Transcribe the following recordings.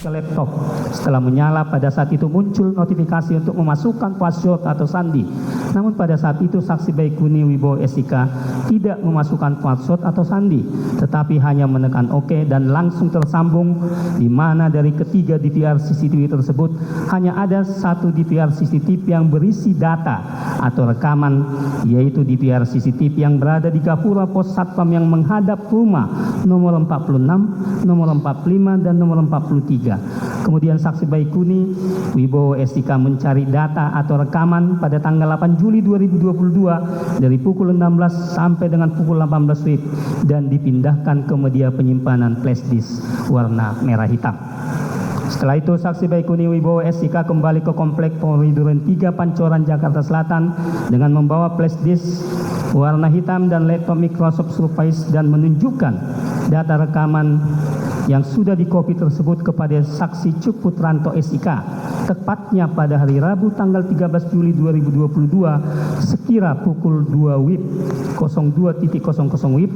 ke laptop. Setelah menyala, pada saat itu muncul notifikasi untuk memasukkan password atau sandi. Namun pada saat itu saksi Baikuni Wibowo SIK tidak memasukkan password atau sandi, tetapi hanya menekan OK dan langsung tersambung, di mana dari ketiga DVR CCTV tersebut hanya ada satu DVR CCTV yang berisi data atau rekaman, yaitu DVR CCTV yang berada di Gapura Pos Satpam yang menghadap rumah nomor 46, nomor 45, dan nomor 43. Kemudian saksi Baikuni Wibowo SIK mencari data atau rekaman pada tanggal 8 Juli 2022 dari pukul 16 sampai dengan pukul 18 WIB dan dipindahkan ke media penyimpanan flash disk warna merah hitam. Setelah itu saksi Baikuni Wibowo SIK kembali ke Komplek Polri Duren 3 Pancoran Jakarta Selatan dengan membawa flash disk warna hitam dan laptop Microsoft Surface dan menunjukkan data rekaman yang sudah dikopi tersebut kepada saksi Cuk Putranto SIK tepatnya pada hari Rabu tanggal 13 Juli 2022 sekira pukul 2 WIB 02.00 WIB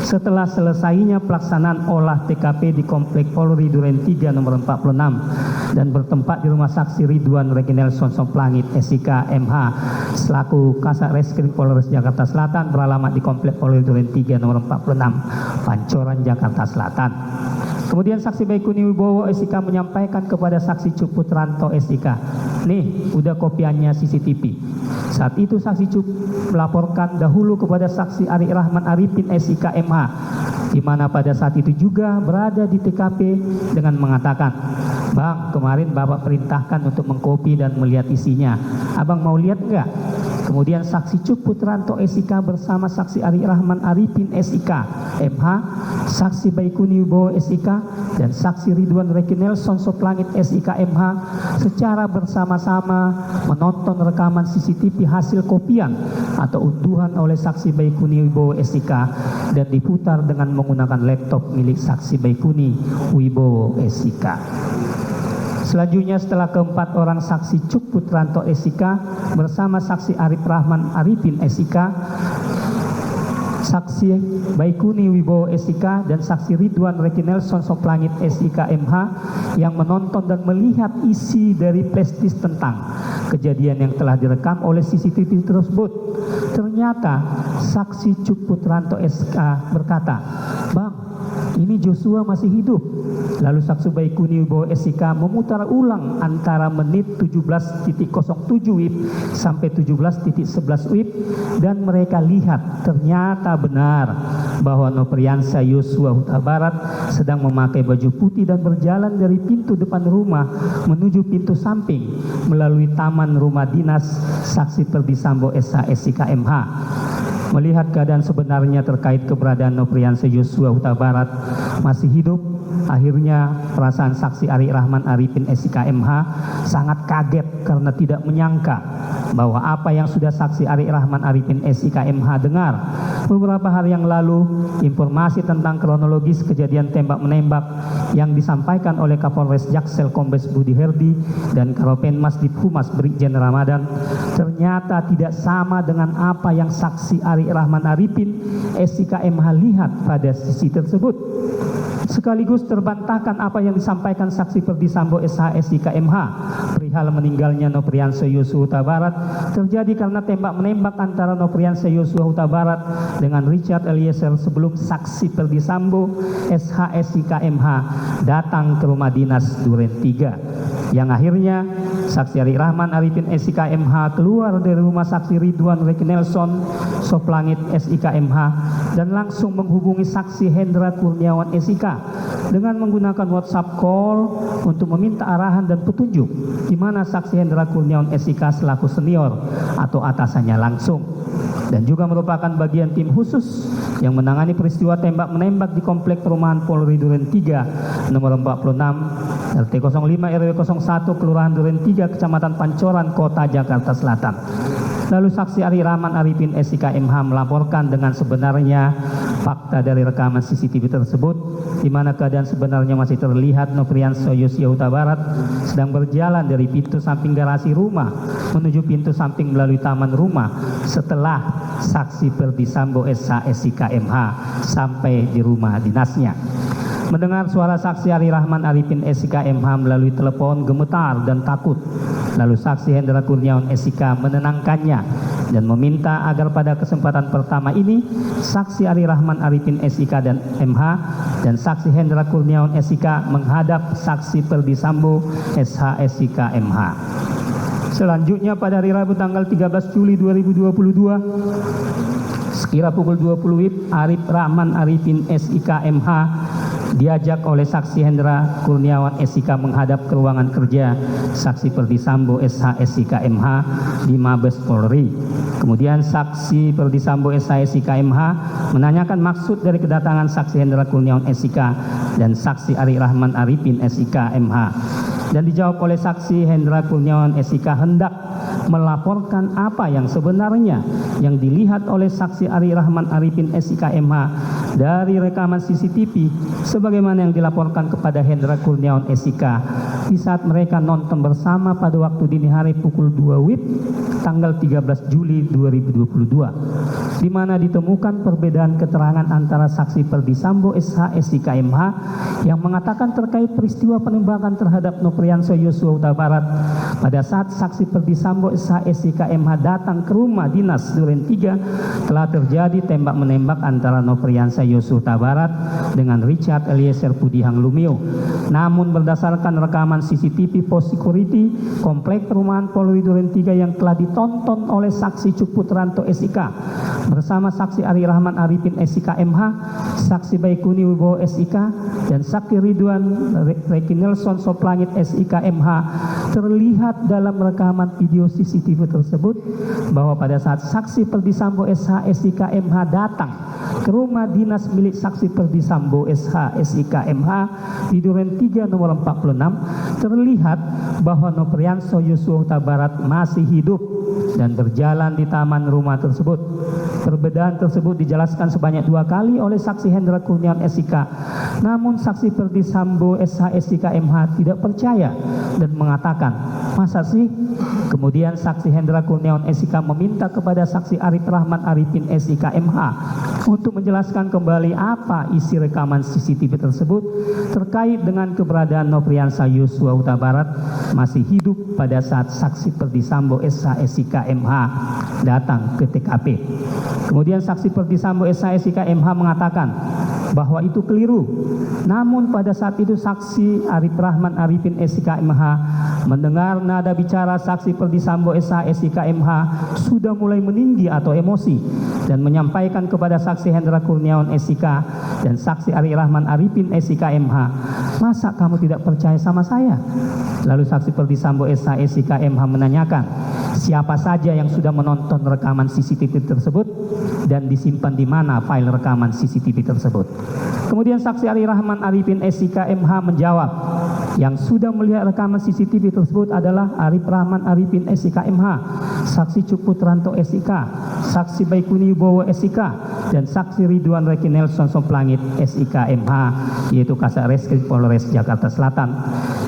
setelah selesainya pelaksanaan olah TKP di Komplek Polri Duren 3 nomor 46 dan bertempat di rumah saksi Ridwan Reginelson Soplangit SIK MH selaku Kasat Reskrim Polres Jakarta Selatan beralamat di Komplek Polri Duren 3 nomor 46 Pancoran Jakarta Selatan. Kemudian saksi Baikuni Wibowo SIK menyampaikan kepada saksi Cuk Putranto SIK, nih udah kopiannya CCTV. Saat itu saksi Cuk melaporkan dahulu kepada saksi Ari Rahman Arifin SIK MH, di mana pada saat itu juga berada di TKP dengan mengatakan, Bang, kemarin Bapak perintahkan untuk mengkopi dan melihat isinya. Abang mau lihat enggak? Kemudian saksi Cuk Putranto SIK bersama saksi Ari Rahman Arifin SIK MH, saksi Baikuni Wibowo SIK, dan saksi Ridwan Reginelson Soplangit SIK MH secara bersama-sama menonton rekaman CCTV hasil kopian atau unduhan oleh saksi Baikuni Wibowo SIK dan diputar dengan menggunakan laptop milik saksi Baikuni Wibowo SIK. Selanjutnya setelah keempat orang saksi Cuk Putranto SIK bersama saksi Arif Rahman Arifin SIK, saksi Baikuni Wibowo SIK, dan saksi Ridwan Reginelson Soplangit SIK MH yang menonton dan melihat isi dari flash disk tentang kejadian yang telah direkam oleh CCTV tersebut. Ternyata saksi Cuk Putranto SIK berkata, Bang, ini Joshua masih hidup. Lalu saksi Baikuni Wibowo SIK memutar ulang antara menit 17.07 WIB sampai 17.11 WIB dan mereka lihat ternyata benar bahwa Nopriansyah Yosua Huta Barat sedang memakai baju putih dan berjalan dari pintu depan rumah menuju pintu samping melalui taman rumah dinas saksi Perdi Sambo SH SIK MH. Melihat keadaan sebenarnya terkait keberadaan Nopriansyah Yosua Huta Barat masih hidup, akhirnya perasaan saksi Ari Rahman Arifin SIK MH sangat kaget karena tidak menyangka bahwa apa yang sudah saksi Ari Rahman Arifin SIK MH dengar beberapa hari yang lalu, informasi tentang kronologis kejadian tembak-menembak yang disampaikan oleh Kapolres Jaksel Kombes Budi Herdi dan Karopenmas Divhumas Brigjen Ramadan ternyata tidak sama dengan apa yang saksi Ari Rahman Arifin SIK MH lihat pada sisi tersebut. Sekaligus terbantahkan apa yang disampaikan saksi Perdi Sambo SH SIK MH perihal meninggalnya Nopriansyah Yosua Huta Barat terjadi karena tembak-menembak antara Nopriansyah Yosua Huta Barat dengan Richard Eliezer sebelum saksi Perdi Sambo SH SIK MH datang ke rumah dinas Duren 3, yang akhirnya saksi Ari Rahman Arifin SIK MH keluar dari rumah saksi Ridwan Reginelson Soplangit SIK MH dan langsung menghubungi saksi Hendra Kurniawan SIK dengan menggunakan WhatsApp call untuk meminta arahan dan petunjuk, di mana saksi Hendra Kurniawan SIK selaku senior atau atasannya langsung dan juga merupakan bagian tim khusus yang menangani peristiwa tembak-menembak di Komplek Perumahan Polri Duren 3 nomor 46 RT 05 RW 01 Kelurahan Duren 3 Kecamatan Pancoran Kota Jakarta Selatan. Lalu saksi Ari Rahman Arifin SIK MH melaporkan dengan sebenarnya fakta dari rekaman CCTV tersebut, di mana keadaan sebenarnya masih terlihat Nopriansyah Yosua Huta Barat sedang berjalan dari pintu samping garasi rumah menuju pintu samping melalui taman rumah setelah saksi Perdi Sambo SH SIK MH sampai di rumah dinasnya. Mendengar suara saksi Ari Rahman Arifin SIK MH melalui telepon gemetar dan takut. Lalu saksi Hendra Kurniawan SIK menenangkannya dan meminta agar pada kesempatan pertama ini saksi Ari Rahman Arifin SIK dan MH dan saksi Hendra Kurniawan SIK menghadap saksi Perdi Sambo SH SIK MH. Selanjutnya pada hari Rabu tanggal 13 Juli 2022 sekira pukul 20 WIB, Arif Rahman Arifin SIK MH diajak oleh saksi Hendra Kurniawan SIK menghadap ke ruangan kerja saksi Perdi Sambo SH SIK MH di Mabes Polri. Kemudian saksi Perdi Sambo SH SIK MH menanyakan maksud dari kedatangan saksi Hendra Kurniawan SIK dan saksi Ari Rahman Arifin SIK MH. Dan dijawab oleh saksi Hendra Kurniawan SIK hendak melaporkan apa yang sebenarnya yang dilihat oleh saksi Ari Rahman Arifin SIK MH dari rekaman CCTV sebagaimana yang dilaporkan kepada Hendra Kurniawan SIK di saat mereka nonton bersama pada waktu dini hari pukul 2 WIB tanggal 13 Juli 2022, di mana ditemukan perbedaan keterangan antara saksi Perdi Sambo SH SIK MH yang mengatakan terkait peristiwa penembakan terhadap Nopriansa Yosua Huta Barat pada saat saksi Perdi Sambo SH SIK MH datang ke rumah dinas Duren 3 telah terjadi tembak-menembak antara Nopriansa Yosua Huta Barat dengan Richard Eliezer Pudihang Lumiu. Namun berdasarkan rekaman CCTV Pos Security Komplek Perumahan Polri Duren 3 yang telah ditonton oleh saksi Cuk Putranto SIK bersama saksi Ari Rahman Arifin SIK MH, saksi Baikuni Wibowo SIK dan saksi Ridwan Reki Nelson Soplangit SIK MH terlihat dalam rekaman video CCTV tersebut bahwa pada saat saksi Perdi Sambo SH SIK MH datang ke rumah dinas milik saksi Perdi Sambo SH SIK MH di Duren 3 nomor 46 terlihat bahwa Nopriansa Yosua Huta Barat masih hidup dan berjalan di taman rumah tersebut. Perbedaan tersebut dijelaskan sebanyak 2 kali oleh saksi Hendra Kurniawan SIK. Namun saksi Perdi Sambo SH SIK MH tidak percaya dan mengatakan, "Masa sih?" Kemudian saksi Hendra Kurniawan SIK meminta kepada saksi Arif Rahman Arifin SIK MH untuk menjelaskan kembali apa isi rekaman CCTV tersebut terkait dengan keberadaan Nopriansa Yosua Huta Barat masih hidup pada saat saksi Perdi Sambo SH SIK MH datang ke TKP. Kemudian saksi Perdi Sambo SH SIK MH mengatakan bahwa itu keliru. Namun pada saat itu saksi Arif Rahman Arifin SIK MH mendengar nada bicara saksi Perdi Sambo SH SIK MH sudah mulai meninggi atau emosi dan menyampaikan kepada saksi Hendra Kurniawan SIK dan saksi Ari Rahman Arifin SIK MH, "Masa kamu tidak percaya sama saya?" Lalu saksi Perdi Sambo SH SIK MH menanyakan siapa saja yang sudah menonton rekaman CCTV tersebut dan disimpan di mana file rekaman CCTV tersebut. Kemudian saksi Ari Rahman Arifin SIK MH menjawab, yang sudah melihat rekaman CCTV tersebut adalah Arif Rahman Arifin SIK MH, saksi Cuk Putranto SIK, saksi Baikuni Wibowo SIK, dan saksi Ridwan Reki Nelson Soplangit SIK MH, yaitu Kasat Reskrim Polres Jakarta Selatan.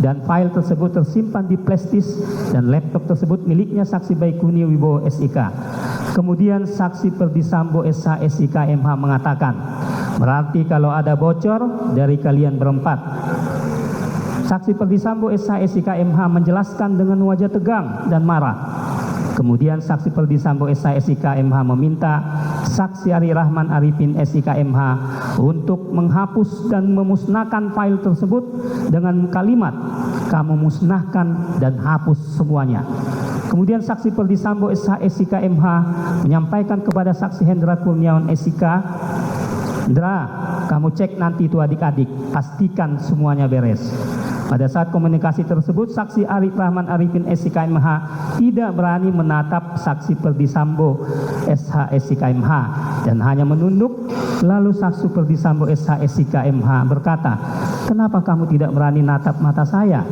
Dan file tersebut tersimpan di flash disk dan laptop tersebut miliknya saksi Baikuni Wibowo SIK. Kemudian saksi Perdi Sambo SH SIK MH mengatakan, "Berarti kalau ada bocor dari kalian berempat." Saksi Perdi Sambo SH SIK MH menjelaskan dengan wajah tegang dan marah. Kemudian saksi Perdi Sambo SH SIK MH meminta saksi Ari Rahman Arifin SIK MH untuk menghapus dan memusnahkan file tersebut dengan kalimat, "Kamu musnahkan dan hapus semuanya." Kemudian saksi Perdi Sambo SH SIK MH menyampaikan kepada saksi Hendra Kurniawan SIK, "Hendra, kamu cek nanti itu adik-adik, pastikan semuanya beres." Pada saat komunikasi tersebut, saksi Arif Rahman Arifin SIK MH tidak berani menatap saksi Perdi Sambo SH SIK MH dan hanya menunduk. Lalu saksi Perdi Sambo SH SIK MH berkata, "Kenapa kamu tidak berani natap mata saya?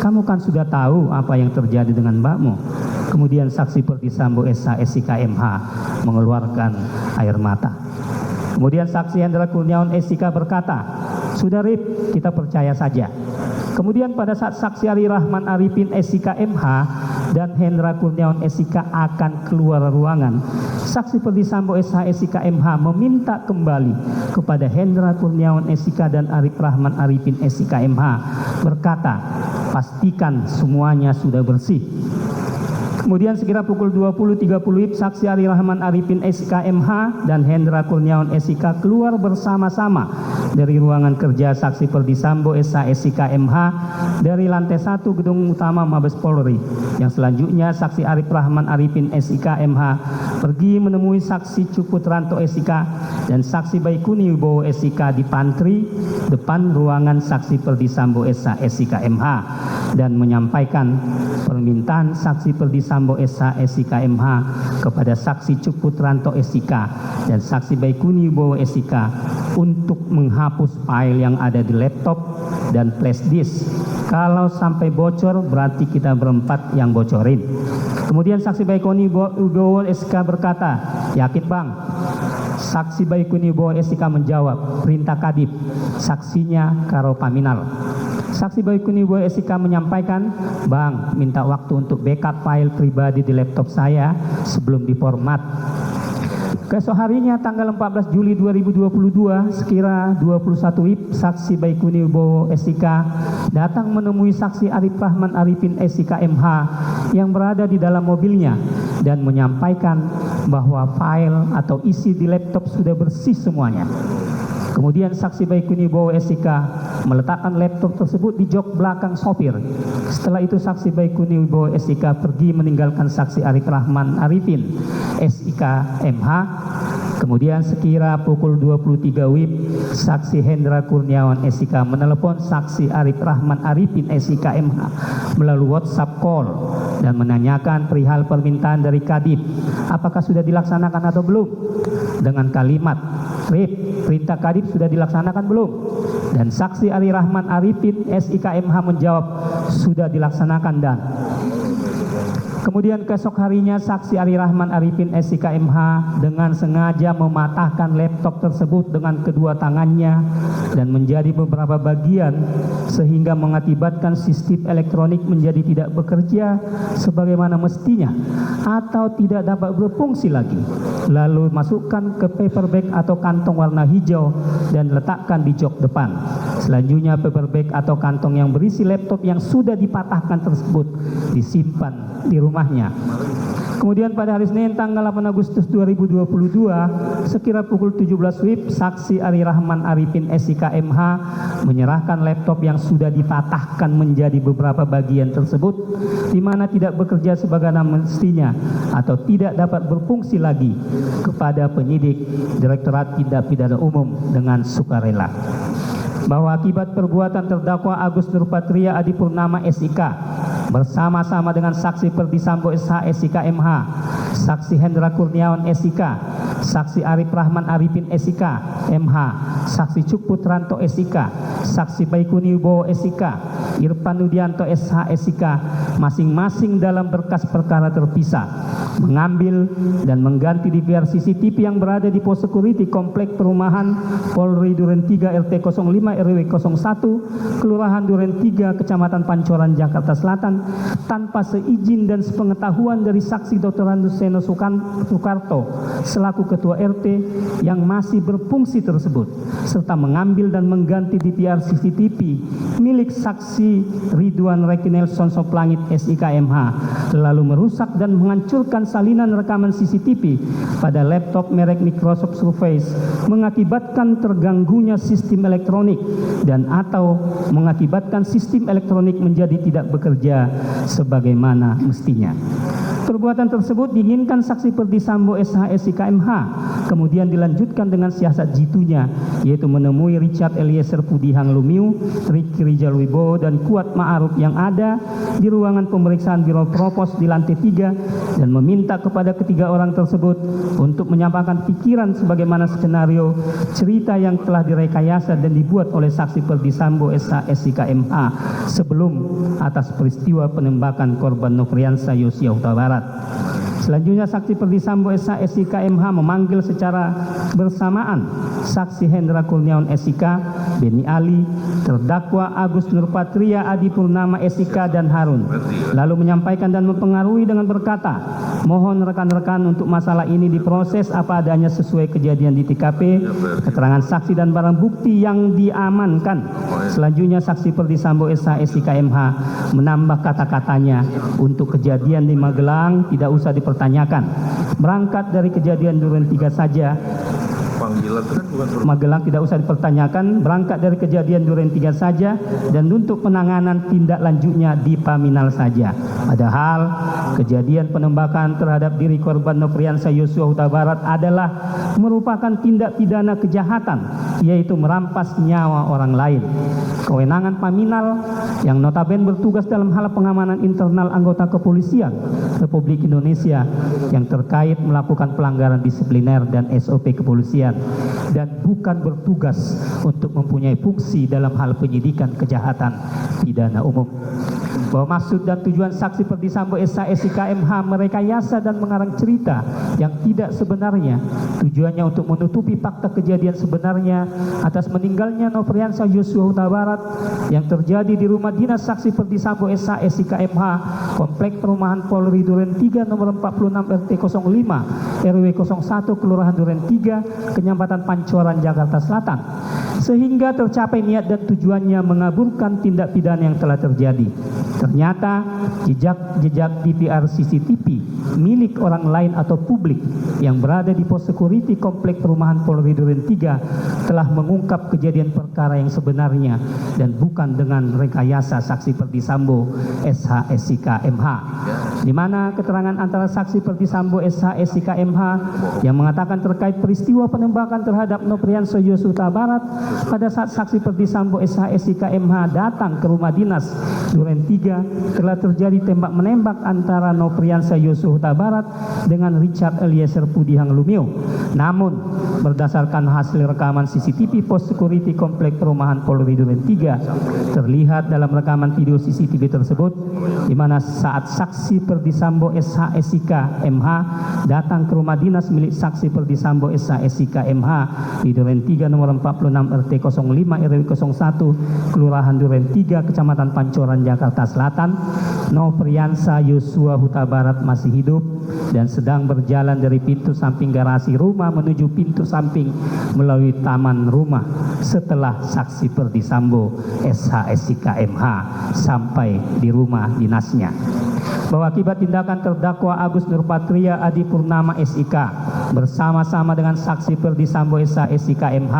Kamu kan sudah tahu apa yang terjadi dengan mbakmu." Kemudian saksi Perdi Sambo SH SIK MH mengeluarkan air mata. Kemudian saksi Hendra Kurniawan SIK berkata, "Sudah Rip, kita percaya saja." Kemudian pada saat saksi Ari Rahman Arifin SIK MH dan Hendra Kurniawan SIK akan keluar ruangan, Saksi Perdisambo SH SIK MH meminta kembali kepada Hendra Kurniawan SIK dan Arif Rahman Arifin SIK MH berkata, pastikan semuanya sudah bersih. Kemudian sekira pukul 20.30 WIB, saksi Arif Rahman Arifin SIK MH dan Hendra Kurniawan SIK keluar bersama-sama dari ruangan kerja saksi Perdisambo SH SIK MH dari lantai 1 gedung utama Mabes Polri. Yang selanjutnya saksi Arif Rahman Arifin SIK MH pergi menemui saksi Cukputranto SIK dan saksi Baikuni Wibowo SIK di pantry depan ruangan saksi Perdisambo SH SIK MH dan menyampaikan permintaan saksi Perdisambo SH SIK MH kepada saksi Cukputranto SIK dan saksi Baikuni Wibowo SIK untuk menghapus file yang ada di laptop dan flash disk. Kalau sampai bocor berarti kita berempat yang bocorin. Kemudian saksi Baikuni Wibowo SIK berkata, yakin bang? Saksi Baikuni Wibowo SIK menjawab, perintah Kadip, saksinya Karo Paminal. Saksi Baikuni Wibowo SIK menyampaikan, bang, minta waktu untuk backup file pribadi di laptop saya sebelum diformat. Keesok harinya tanggal 14 Juli 2022 sekira 21 WIB, saksi Baikuni Wibowo SIK datang menemui saksi Arif Rahman Arifin SIK MH yang berada di dalam mobilnya dan menyampaikan bahwa file atau isi di laptop sudah bersih semuanya. Kemudian saksi Baikuni Wibowo SIK meletakkan laptop tersebut di jok belakang sopir. Setelah itu saksi Baikuni Wibowo SIK pergi meninggalkan saksi Arif Rahman Arifin SIK MH. Kemudian sekira pukul 23 WIB, saksi Hendra Kurniawan SIK menelepon saksi Arif Rahman Arifin SIK MH melalui WhatsApp call dan menanyakan perihal permintaan dari Kadip, apakah sudah dilaksanakan atau belum? Dengan kalimat, Rip, perintah Kadip sudah dilaksanakan belum? Dan saksi Arif Rahman Arifin SIK MH menjawab, sudah dilaksanakan dan. Kemudian keesok harinya saksi Arif Rahman Arifin SIK MH dengan sengaja mematahkan laptop tersebut dengan kedua tangannya dan menjadi beberapa bagian sehingga mengakibatkan sistem elektronik menjadi tidak bekerja sebagaimana mestinya atau tidak dapat berfungsi lagi. Lalu masukkan ke paper bag atau kantong warna hijau dan letakkan di jok depan. Selanjutnya paper bag atau kantong yang berisi laptop yang sudah dipatahkan tersebut disimpan di rumahnya. Kemudian pada hari Senin tanggal 8 Agustus 2022 sekira pukul 17 WIB, saksi Arif Rahman Arifin SIK MH menyerahkan laptop yang sudah dipatahkan menjadi beberapa bagian tersebut di mana tidak bekerja sebagaimana mestinya atau tidak dapat berfungsi lagi kepada penyidik Direktorat Tindak Pidana Umum dengan sukarela. Bahwa akibat perbuatan terdakwa Agus Nurpatria Adipurnama SIK bersama-sama dengan saksi Perdisambo SH SIK MH, saksi Hendra Kurniawan SIK, saksi Arif Rahman Arifin SIK MH, saksi Cukputranto SIK, saksi Baikuni Wibowo SIK, Irfan Nudianto SH SIK masing-masing dalam berkas perkara terpisah mengambil dan mengganti DVR CCTV yang berada di pos security Komplek Perumahan Polri Duren 3 RT 05 RW 01 Kelurahan Duren 3 Kecamatan Pancoran Jakarta Selatan tanpa seizin dan sepengetahuan dari saksi Dr. Anduseno Soekarto selaku Ketua RT yang masih berfungsi tersebut serta mengambil dan mengganti DVR CCTV milik saksi Ridwan Reki Nelson Soplangit SIK MH lalu merusak dan menghancurkan salinan rekaman CCTV pada laptop merek Microsoft Surface mengakibatkan terganggunya sistem elektronik dan atau mengakibatkan sistem elektronik menjadi tidak bekerja sebagaimana mestinya. Perbuatan tersebut diinginkan saksi Perdisambo SH SIK MH kemudian dilanjutkan dengan siasat jitunya yaitu menemui Richard Eliezer Pudihang Lumiu, Ricky Rijal Wibowo dan Kuat Ma'aruf yang ada di ruangan pemeriksaan Biro Propos di lantai 3 dan meminta kepada ketiga orang tersebut untuk menyampaikan pikiran sebagaimana skenario cerita yang telah direkayasa dan dibuat oleh saksi Perdisambo SH SIK MH sebelum atas peristiwa penembakan korban Nofriansah Yosua Huta Barat. Selanjutnya saksi Perdisambo SH SIK MH memanggil secara bersamaan saksi Hendra Kurniawan SIK, Beni Ali, terdakwa Agus Nurpatria Adipurnama SIK dan Harun, lalu menyampaikan dan mempengaruhi dengan berkata Mohon rekan-rekan untuk masalah ini diproses apa adanya sesuai kejadian di TKP, keterangan saksi dan barang bukti yang diamankan. Selanjutnya saksi Perdi Sambo SH SIK MH menambah kata-katanya, untuk kejadian di Magelang tidak usah dipertanyakan. Berangkat dari kejadian Duren 3 saja, Magelang tidak usah dipertanyakan, berangkat dari kejadian Duren 3 saja, dan untuk penanganan tindak lanjutnya di Paminal saja. Padahal kejadian penembakan terhadap diri korban Nofriansah Yosua Huta Barat adalah merupakan tindak pidana kejahatan, yaitu merampas nyawa orang lain. Kewenangan Paminal yang notabene bertugas dalam hal pengamanan internal anggota kepolisian Republik Indonesia yang terkait melakukan pelanggaran disipliner dan SOP kepolisian, dan bukan bertugas untuk mempunyai fungsi dalam hal penyidikan kejahatan pidana umum. Bahwa maksud dan tujuan saksi Perdi Sambo SH SIK MH merekayasa dan mengarang cerita yang tidak sebenarnya, tujuannya untuk menutupi fakta kejadian sebenarnya atas meninggalnya Nofriansah Yosua Huta Barat yang terjadi di rumah dinas saksi Perdi Sambo SH SIK MH, Komplek Perumahan Polri Duren 3 nomor 46 RT 05 RW 01 Kelurahan Duren 3, Kecamatan Pancoran, Jakarta Selatan, sehingga tercapai niat dan tujuannya mengaburkan tindak pidana yang telah terjadi. Ternyata jejak DVR CCTV milik orang lain atau publik yang berada di pos security Komplek Perumahan Polri Duren 3 telah mengungkap kejadian perkara yang sebenarnya dan bukan dengan rekayasa saksi Perdi Sambo SH SIK MH, di mana keterangan antara saksi Perdi Sambo SH SIK MH yang mengatakan terkait peristiwa penembakan terhadap Nofriansah Yosua Huta Barat pada saat saksi Perdi Sambo SH SIK MH datang ke rumah dinas Duren 3 telah terjadi tembak menembak antara Nofriansah Yosua Huta Barat dengan Richard Eliezer Pudihang Lumiu. Namun berdasarkan hasil rekaman CCTV pos security Komplek Perumahan Polri Duren 3, terlihat dalam rekaman video CCTV tersebut di mana saat saksi Perdi Sambo SH SIK MH datang ke rumah dinas milik saksi Perdi Sambo SH SIK MH di Duren 3 nomor 46 RT 05 RW 01 Kelurahan Duren 3 Kecamatan Pancoran, Jakarta Selatan, Nofriansah Yosua Huta Barat masih hidup dan sedang berjalan dari pintu samping garasi rumah menuju pintu samping melalui taman rumah setelah saksi Perdi Sambo SH SIK MH sampai di rumah dinasnya. Bahwa akibat tindakan terdakwa Agus Nurpatria Adi Purnama SIK bersama-sama dengan saksi Perdi Sambo SH SIK MH,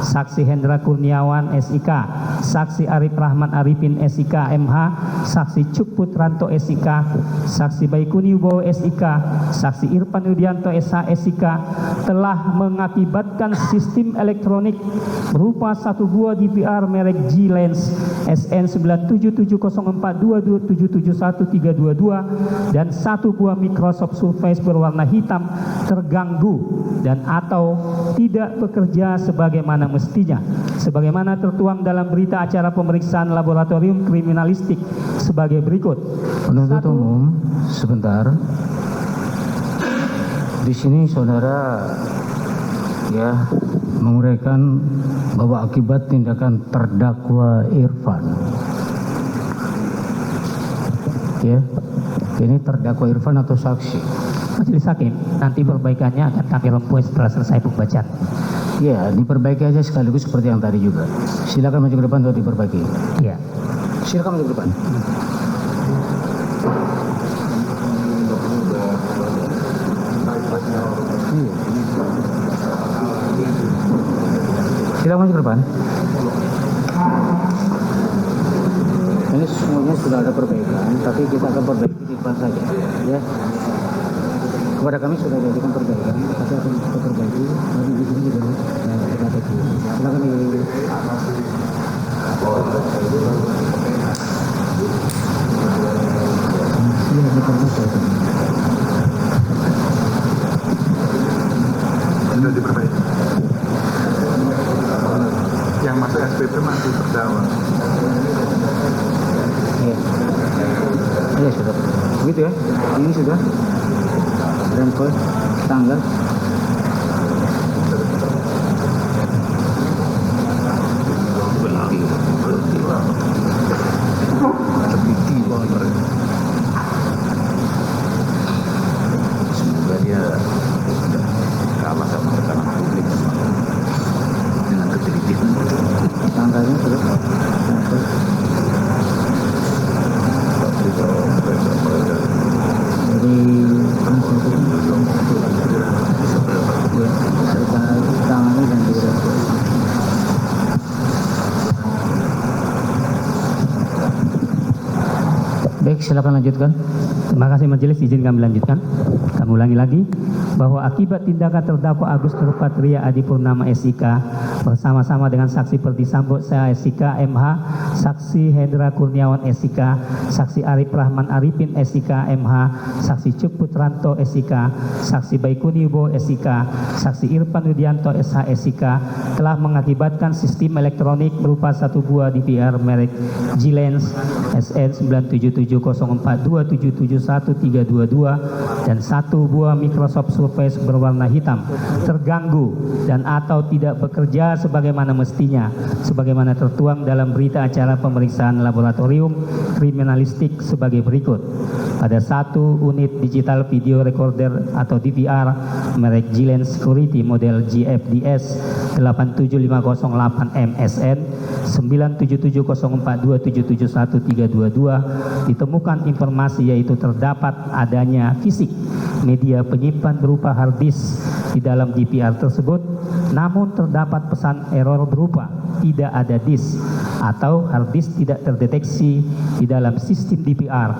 saksi Hendra Kurniawan SIK, saksi Arif Rahman Arifin SIK MH, saksi Cuk Putranto SIK, saksi Baikuni Wibowo SIK, saksi Irfan Yudianto SH SIK telah mengakibatkan sistem elektronik berupa satu buah DVR merek G-Lens SN 9770422771322 dan satu buah Microsoft Surface berwarna hitam terganggu dan atau tidak bekerja sebagaimana mestinya, sebagaimana tertuang dalam berita acara pemeriksaan laboratorium kriminalistik sebagai berikut. Penuntut umum, sebentar. Di sini saudara ya menguraikan bahwa akibat tindakan terdakwa Irfan, ya, ini terdakwa Irfan atau saksi? Majelis Hakim, nanti perbaikannya akan kami rempui setelah selesai pembacaan. Ya, diperbaiki aja sekaligus seperti yang tadi juga. Silakan maju ke depan untuk diperbaiki. Ya. Silakan maju ke depan. Silakan maju ke depan. Ini semuanya sudah ada perbaikan, tapi kita akan perbaiki di depan saja, ya. Kepada kami sudah diajukan perbaikan, tapi akan kita perbaiki. Nanti di sini juga kita perbaiki. Silakan di. Sudah diperbaiki. Yang masuk SPP masih terdakwa. Iya. Iya sudah. Begitu ya. Ini sudah. Rempel tanggal. Silakan lanjutkan. Terima kasih majelis, izin kami lanjutkan. Kami ulangi lagi bahwa akibat tindakan terdakwa Agus Nurpatria Adipurnama SIK bersama-sama dengan saksi Perdi Sambo SIK MH, saksi Hendra Kurniawan SIK, saksi Arif Rahman Arifin SIK MH, saksi Cuk Putranto SIK, saksi Baikuni Wibowo SIK, saksi Irfan Widianto SH SIK telah mengakibatkan sistem elektronik berupa satu buah DVR merek G-Lens SN 97704277132 dan satu buah Microsoft Surface berwarna hitam terganggu dan atau tidak bekerja sebagaimana mestinya, sebagaimana tertuang dalam berita acara pemeriksaan laboratorium kriminalistik sebagai berikut. Pada satu unit digital video recorder atau DVR merek G-Lens Security model GFDS 87508 MSN 97704277132 ditemukan informasi yaitu terdapat adanya fisik media penyimpan berupa hard disk di dalam DVR tersebut, namun terdapat pesan error berupa tidak ada disk atau hard disk tidak terdeteksi di dalam sistem DVR.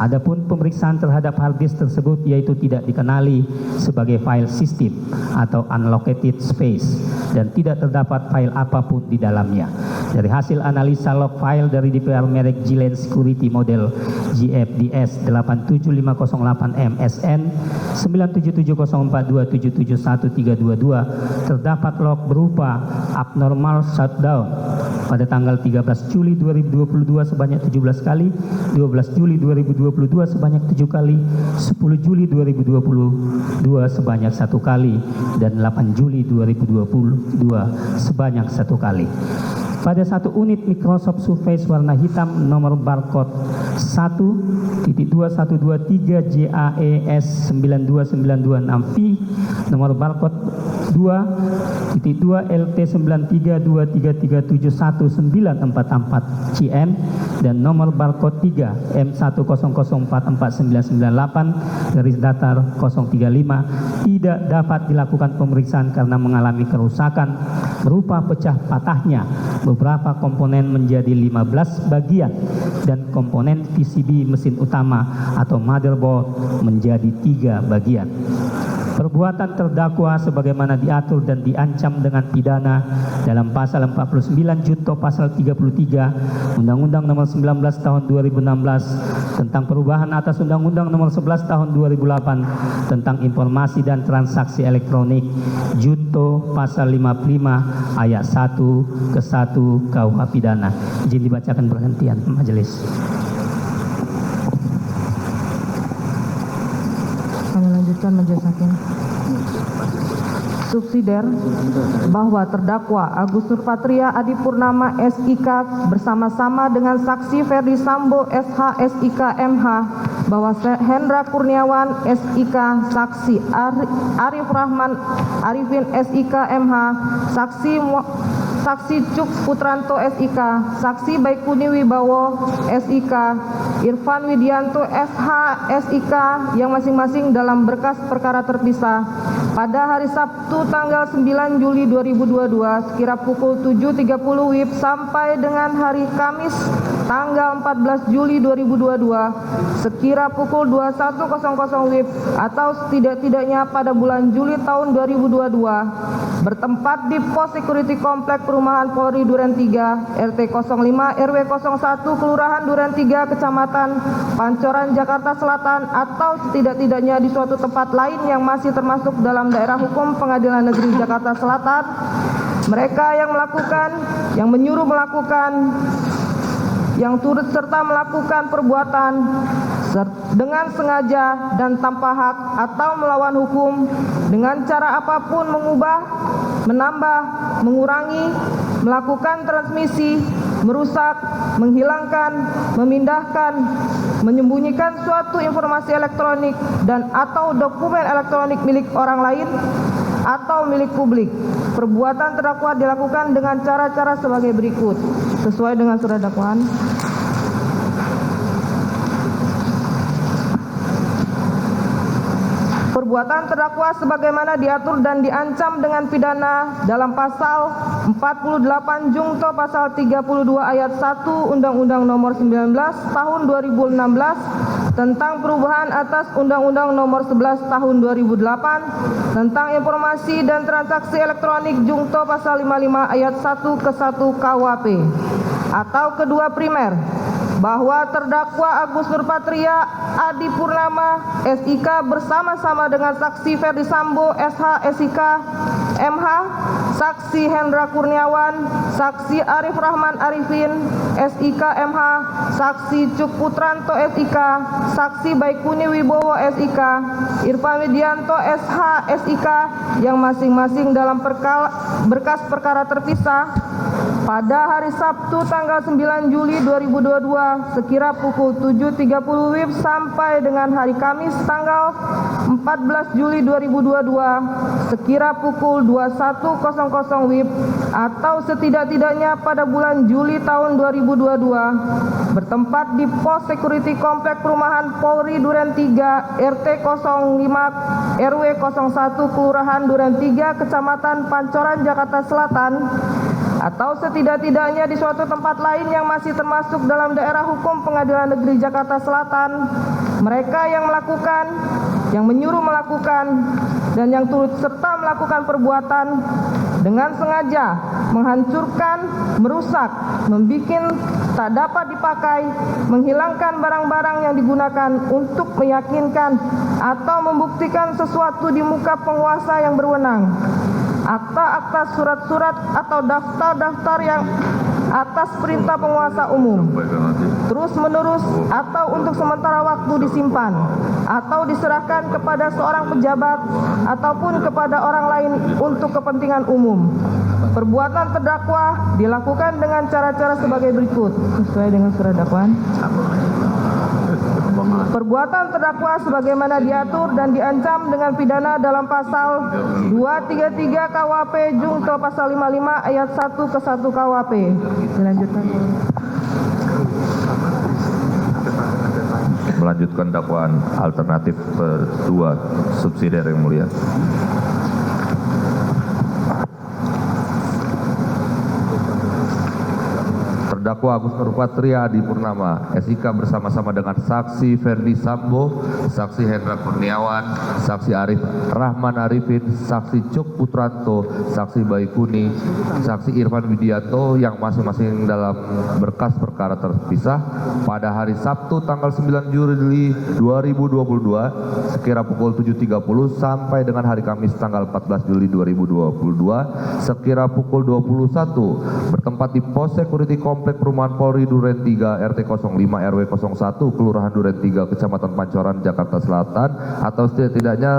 Adapun pemeriksaan terhadap hard disk tersebut yaitu tidak dikenali sebagai file system atau unallocated space dan tidak terdapat file apapun di dalamnya. Dari hasil analisa log file dari DVR merek G-Lens Security model GFDS 87508 MSN 97704277132 terdapat log berupa abnormal shutdown pada tanggal 13 Juli 2022 sebanyak 17 kali, 12 Juli 2022 sebanyak 7 kali, 10 Juli 2022 sebanyak 1 kali, dan 8 Juli 2022 sebanyak 1 kali. Pada satu unit Microsoft Surface warna hitam nomor barcode 1.2123 JAES 92926V, nomor barcode 2.2 LT 93233719444 CM dan nomor barcode 3 M100449998 garis datar 035 tidak dapat dilakukan pemeriksaan karena mengalami kerusakan berupa pecah patahnya beberapa komponen menjadi 15 bagian dan komponen PCB mesin utama atau motherboard menjadi 3 bagian. Perbuatan terdakwa sebagaimana diatur dan diancam dengan pidana dalam pasal 49 junto pasal 33 Undang-Undang Nomor 19 Tahun 2016 tentang perubahan atas Undang-Undang Nomor 11 Tahun 2008 tentang informasi dan transaksi elektronik junto pasal 55 ayat 1 ke 1 KUH pidana. Izin dibacakan berhentian majelis. Kami lanjutkan majelis hakim. Subsidiar bahwa terdakwa Agus Nurpatria Adipurnama SIK bersama-sama dengan saksi Ferdi Sambo SH SIK MH, bahwa Hendra Kurniawan SIK, saksi Arif Rahman Arifin SIK MH, saksi Cuk Putranto SIK, saksi Baikuni Wibowo SIK, Irfan Widianto SH SIK yang masing-masing dalam berkas perkara terpisah pada hari Sabtu tanggal 9 Juli 2022 sekira pukul 7.30 WIB sampai dengan hari Kamis tanggal 14 Juli 2022 sekira pukul 21.00 WIB atau setidak-tidaknya pada bulan Juli tahun 2022 bertempat di Pos Security Komplek Perumahan Polri Duren 3 RT 05 RW 01 Kelurahan Duren 3 Kecamatan Pancoran Jakarta Selatan atau setidak-tidaknya di suatu tempat lain yang masih termasuk dalam daerah hukum Pengadilan Negeri Jakarta Selatan. Mereka yang menyuruh melakukan, yang turut serta melakukan perbuatan dengan sengaja dan tanpa hak atau melawan hukum dengan cara apapun mengubah, menambah, mengurangi, melakukan transmisi, merusak, menghilangkan, memindahkan, menyembunyikan suatu informasi elektronik dan atau dokumen elektronik milik orang lain atau milik publik. Perbuatan terdakwa dilakukan dengan cara-cara sebagai berikut sesuai dengan surat dakwaan. perbuatan terdakwa sebagaimana diatur dan diancam dengan pidana dalam pasal 48 Jungto pasal 32 ayat 1 Undang-Undang Nomor 19 Tahun 2016 tentang perubahan atas Undang-Undang Nomor 11 Tahun 2008 tentang informasi dan transaksi elektronik Jungto pasal 55 ayat 1 ke 1 KUHP. Atau kedua primer, bahwa terdakwa Agus Nurpatria Adi Purnama SIK bersama-sama dengan saksi Ferdi Sambo SH SIK MH, saksi Hendra Kurniawan, saksi Arif Rahman Arifin SIK MH, saksi Cuk Putranto SIK, saksi Baikuni Wibowo SIK, Irfan Widianto SH SIK yang masing-masing dalam berkas perkara terpisah pada hari Sabtu tanggal 9 Juli 2022 sekira pukul 7.30 WIB sampai dengan hari Kamis tanggal 14 Juli 2022 sekira pukul 21.00 WIB atau setidak-tidaknya pada bulan Juli tahun 2022 bertempat di Pos Security Komplek Perumahan Polri Duren 3 RT 05 RW 01 Kelurahan Duren 3 Kecamatan Pancoran Jakarta Selatan atau setidak-tidaknya di suatu tempat lain yang masih termasuk dalam daerah hukum Pengadilan Negeri Jakarta Selatan, mereka yang melakukan, yang menyuruh melakukan, dan yang turut serta melakukan perbuatan dengan sengaja menghancurkan, merusak, membikin tak dapat dipakai, menghilangkan barang-barang yang digunakan untuk meyakinkan atau membuktikan sesuatu di muka penguasa yang berwenang. Akta-akta, surat-surat atau daftar-daftar yang atas perintah penguasa umum terus-menerus atau untuk sementara waktu disimpan atau diserahkan kepada seorang pejabat ataupun kepada orang lain untuk kepentingan umum. Perbuatan terdakwa dilakukan dengan cara-cara sebagai berikut sesuai dengan surat dakwaan. Perbuatan terdakwa sebagaimana diatur dan diancam dengan pidana dalam pasal 233 KUHP Jungto pasal 55 ayat 1 ke 1 KUHP. Dilanjutkan. Melanjutkan dakwaan alternatif kedua subsidiar yang mulia. Terdakwa Agus Nurpatria Adi Purnama SIK bersama-sama dengan saksi Ferdi Sambo, saksi Hendra Kurniawan, saksi Arif Rahman Arifin, saksi Cuk Putranto, saksi Baikuni, saksi Irfan Widianto yang masing-masing dalam berkas perkara terpisah pada hari Sabtu tanggal 9 Juli 2022 sekira pukul 7.30 sampai dengan hari Kamis tanggal 14 Juli 2022 sekira pukul 21 bertempat di Pos Security Komplek Perumahan Polri Duren 3 RT 05 RW 01 Kelurahan Duren 3 Kecamatan Pancoran Jakarta Selatan atau setidaknya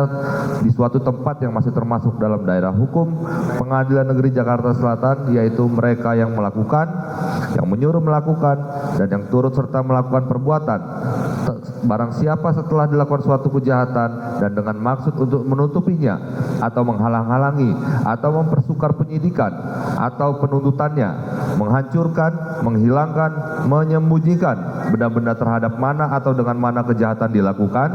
di suatu tempat yang masih termasuk dalam daerah hukum Pengadilan Negeri Jakarta Selatan, yaitu mereka yang melakukan, yang menyuruh melakukan, dan yang turut serta melakukan perbuatan barang siapa setelah dilakukan suatu kejahatan dan dengan maksud untuk menutupinya atau menghalang-halangi atau mempersukar penyidikan atau penuntutannya, menghancurkan, menghilangkan, menyembunyikan benda-benda terhadap mana atau dengan mana kejahatan dilakukan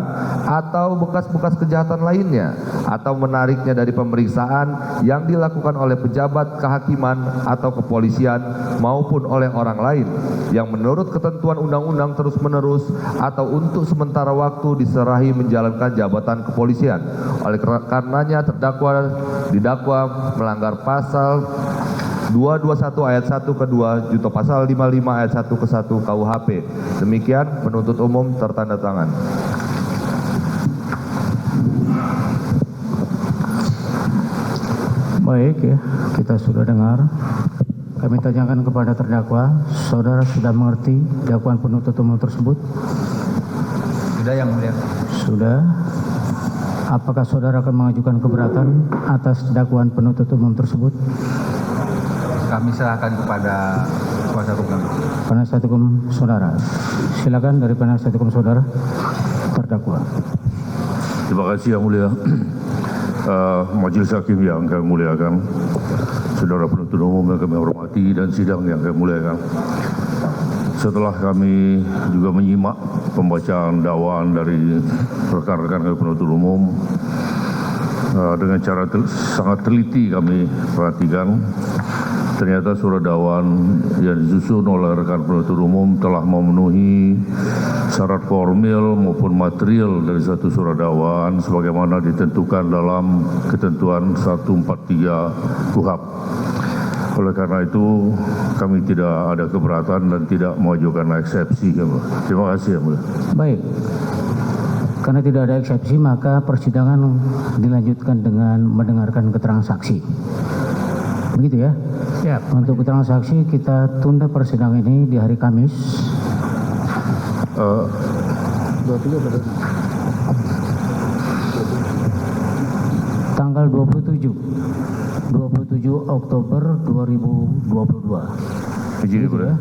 atau bekas-bekas kejahatan lainnya atau menariknya dari pemeriksaan yang dilakukan oleh pejabat kehakiman atau kepolisian maupun oleh orang lain yang menurut ketentuan undang-undang terus-menerus atau untuk sementara waktu diserahi menjalankan jabatan kepolisian. Oleh karenanya didakwa melanggar pasal 221 ayat 1 ke 2 Junto pasal 55 ayat 1 ke 1 KUHP. Demikian penuntut umum tertanda tangan. Baik ya, kita sudah dengar. Kami tanyakan kepada terdakwa, saudara sudah mengerti dakwaan penuntut umum tersebut? Sudah yang mulia. Sudah. Apakah saudara akan mengajukan keberatan atas dakwaan penuntut umum tersebut? Kami serahkan kepada kuasa hukum. Penasihat hukum saudara. Silakan dari penasihat hukum saudara, terdakwa. Terima kasih yang mulia. Majelis Hakim yang kami muliakan, saudara penuntut umum yang kami hormati dan sidang yang kami muliakan. Setelah kami juga menyimak pembacaan dakwaan dari rekan-rekan kami penuntut umum, dengan cara sangat teliti kami perhatikan. Ternyata surat dakwaan yang disusun oleh rekan penuntut umum telah memenuhi syarat formil maupun material dari satu surat dakwaan sebagaimana ditentukan dalam ketentuan 143 KUHP. Oleh karena itu kami tidak ada keberatan dan tidak mengajukan eksepsi. Terima kasih, Yang Mulia. Baik. Karena tidak ada eksepsi, maka persidangan dilanjutkan dengan mendengarkan keterangan saksi. Begitu ya? Siap. Untuk keterangan saksi, kita tunda persidangan ini di hari Kamis. Tanggal 27 Oktober 2022. Izin, Begitu ya?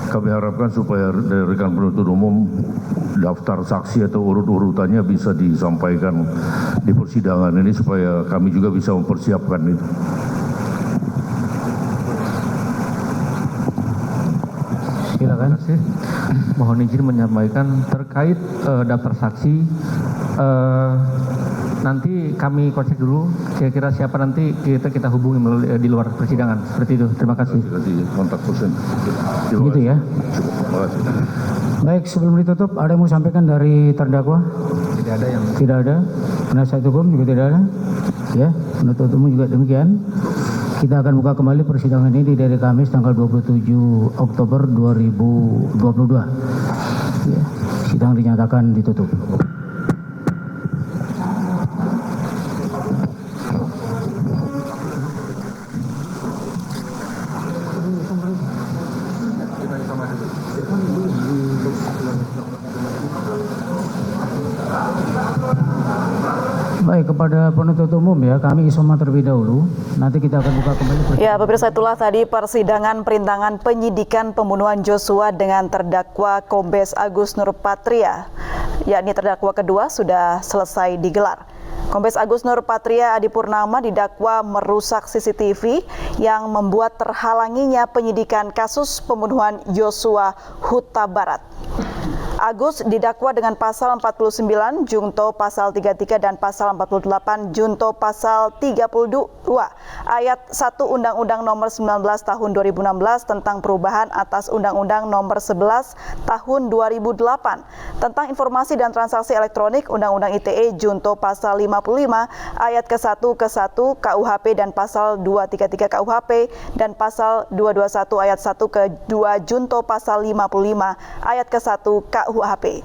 Kami harapkan supaya dari rekan penuntut umum daftar saksi atau urut-urutannya bisa disampaikan di persidangan ini supaya kami juga bisa mempersiapkan itu. Silakan. Mohon izin menyampaikan terkait daftar saksi. Nanti kami cek dulu kira-kira siapa nanti kita hubungi melalui, di luar persidangan. Seperti itu. Terima kasih. Kasih kontak person. Begitu ya. Terima kasih. Baik, sebelum ditutup, ada yang mau sampaikan dari terdakwa? Tidak ada yang Tidak ada. Penasihat hukum juga tidak ada. Ya, penuntut umum juga demikian. Kita akan buka kembali persidangan ini di hari Kamis tanggal 27 Oktober 2022. Ya, sidang dinyatakan ditutup. Baik, kepada penuntut umum ya, kami isoma terlebih dahulu. Nanti kita akan buka kembali. Ya, pemirsa, itulah tadi persidangan perintangan penyidikan pembunuhan Joshua dengan terdakwa Kombes Agus Nurpatria, yakni terdakwa kedua sudah selesai digelar. Kombes Agus Nurpatria Adipurnama didakwa merusak CCTV yang membuat terhalanginya penyidikan kasus pembunuhan Joshua Huta Barat. Agus didakwa dengan pasal 49 Junto pasal 33 dan pasal 48 Junto pasal 32 ayat 1 Undang-Undang Nomor 19 Tahun 2016 tentang perubahan atas Undang-Undang Nomor 11 Tahun 2008 tentang informasi dan transaksi elektronik, Undang-Undang ITE Junto pasal 55 ayat ke-1 ke-1 KUHP dan pasal 233 KUHP dan pasal 221 ayat 1 ke-2 Junto pasal 55 ayat ke-1 KUHP.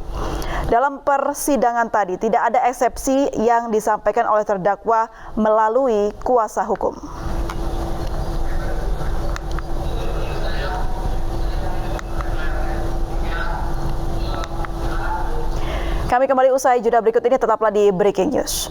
Dalam persidangan tadi tidak ada eksepsi yang disampaikan oleh terdakwa melalui kuasa hukum. Kami kembali usai jeda berikut ini, tetaplah di Breaking News.